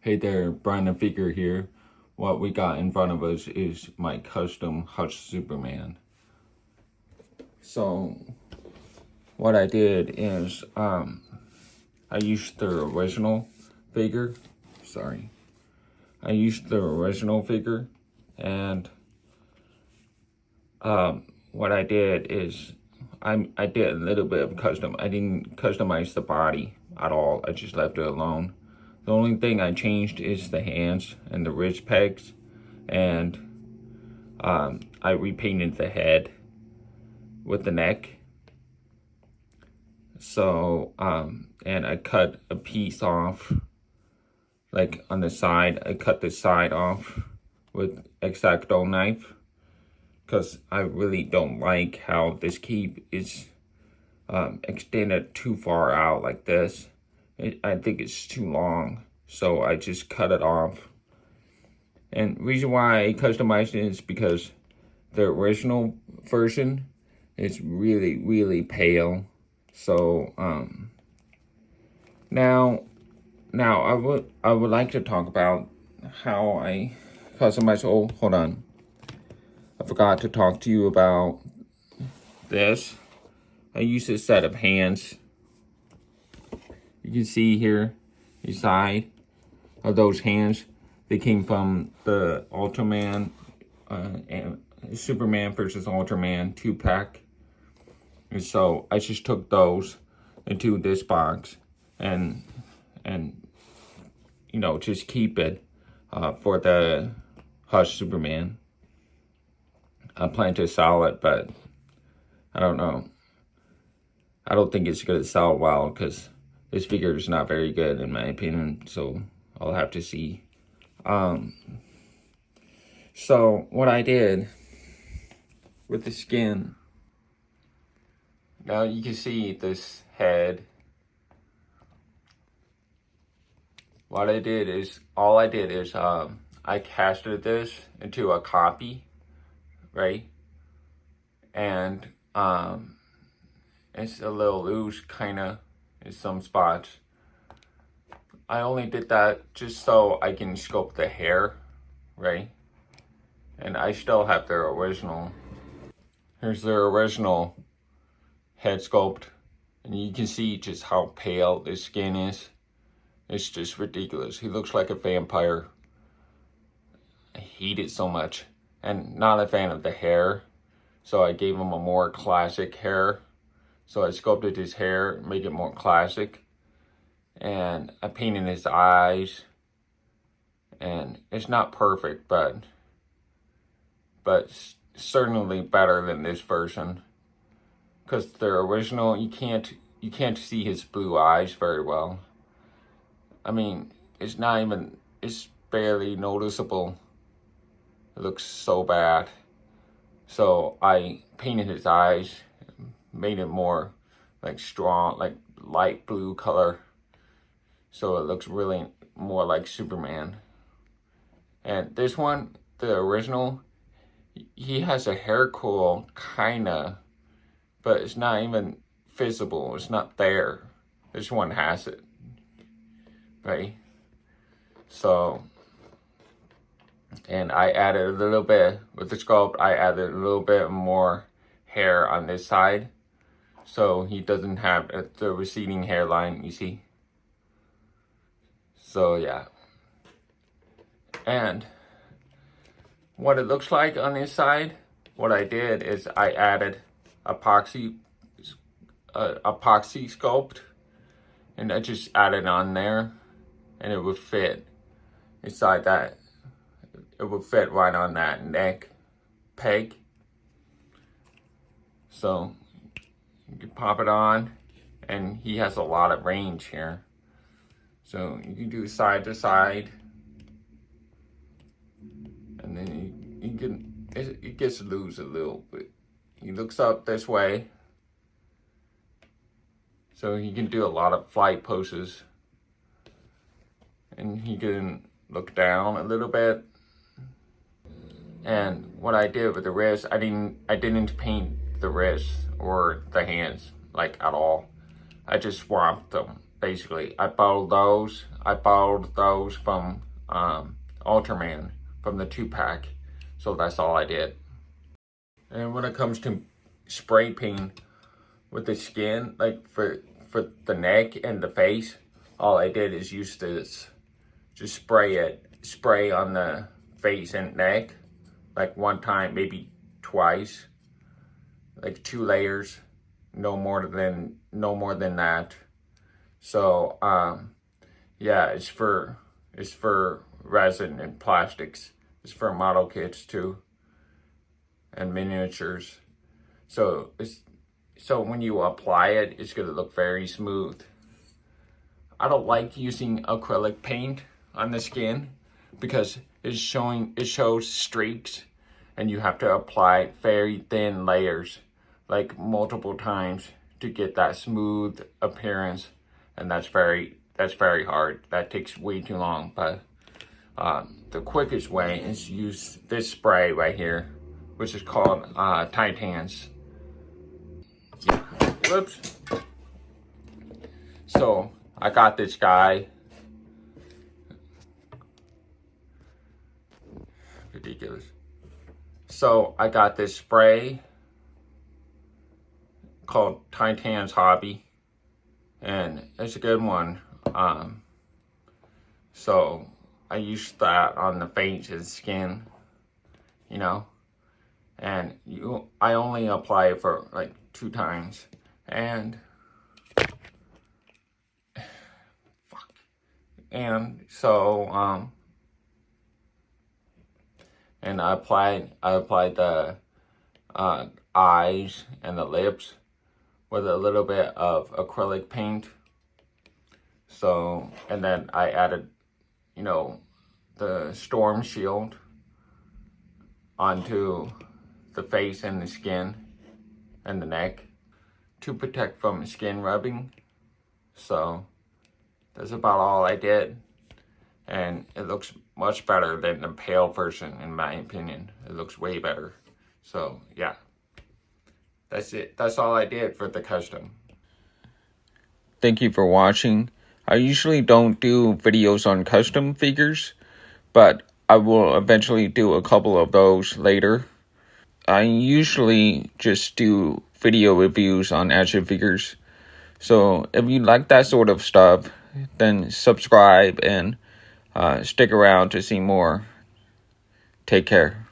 Hey there, Brian Figure here. What we got in front of us is my custom Hush Superman. So, what I did is, I used the original figure. Sorry. I used the original figure, and, what I did is, I did a little bit of custom. I didn't customize the body at all. I just left it alone. The only thing I changed is the hands and the wrist pegs, and I repainted the head with the neck. So, and I cut a piece off, like on the side. I cut the side off with X-Acto knife, because I really don't like how this cape is extended too far out like this. I think it's too long, so I just cut it off. And reason why I customized it is because the original version is really pale. So now I would like to talk about how I customized. Oh, hold on, I forgot to talk to you about this. I used a set of hands. You can see here the side of those hands. They came from the Ultraman and Superman versus Ultraman 2-pack. And so I just took those into this box and you know, just keep it for the Hush Superman. I plan to sell it, but I don't know. I don't think it's gonna sell well because this figure is not very good in my opinion, so I'll have to see. So what I did with the skin, now you can see this head. What I did is, I casted this into a copy, right? And it's a little loose, kinda, in some spots. I only did that just so I can sculpt the hair, right? And I still have the original. Here's the original head sculpt. And you can see just how pale the skin is. It's just ridiculous. He looks like a vampire. I hate it so much. And not a fan of the hair. So I gave him a more classic hair. So I sculpted his hair, make it more classic. And I painted his eyes. And it's not perfect, but certainly better than this version. Because the original, you can't see his blue eyes very well. I mean, it's barely noticeable. It looks so bad. So I painted his eyes, made it more like strong, like light blue color. So it looks really more like Superman. And this one, the original, he has a hair curl, kinda, but it's not even visible. It's not there. This one has it, right? So, and I added a little bit, with the sculpt, I added a little bit more hair on this side. So he doesn't have the receding hairline, you see? So yeah. And what it looks like on this side, what I did is I added epoxy sculpt, and I just added on there, and it would fit inside that. It would fit right on that neck peg. So you can pop it on, and he has a lot of range here. So you can do side to side, and then you can, it gets loose a little bit. He looks up this way, so he can do a lot of flight poses, and he can look down a little bit. And what I did with the wrist, I didn't paint the wrists or the hands like at all. I just swapped them basically. I borrowed those. I borrowed those from Ultraman, from the 2-pack. So that's all I did. And when it comes to spray paint with the skin, like for the neck and the face, all I did is use this. Just spray on the face and neck, like one time, maybe twice, like 2 layers, no more than that. So yeah, it's for resin and plastics. It's for model kits too, and miniatures. So when you apply it, it's gonna look very smooth. I don't like using acrylic paint on the skin because it shows streaks, and you have to apply very thin layers, like multiple times, to get that smooth appearance, and that's very hard. That takes way too long. But the quickest way is use this spray right here, which is called Titans. Yeah. Whoops. So I got this guy. Ridiculous. So I got this spray called Titans Hobby, and it's a good one. So I used that on the face and skin, you know, and I only apply it for like 2 times, and so and I applied the eyes and the lips with a little bit of acrylic paint. So, and then I added, you know, the storm shield onto the face and the skin and the neck to protect from skin rubbing. So that's about all I did, and it looks much better than the pale version, in my opinion. It looks way better. So yeah, that's it. That's all I did for the custom. Thank you for watching. I usually don't do videos on custom figures, but I will eventually do a couple of those later. I usually just do video reviews on action figures. So if you like that sort of stuff, then subscribe and stick around to see more. Take care.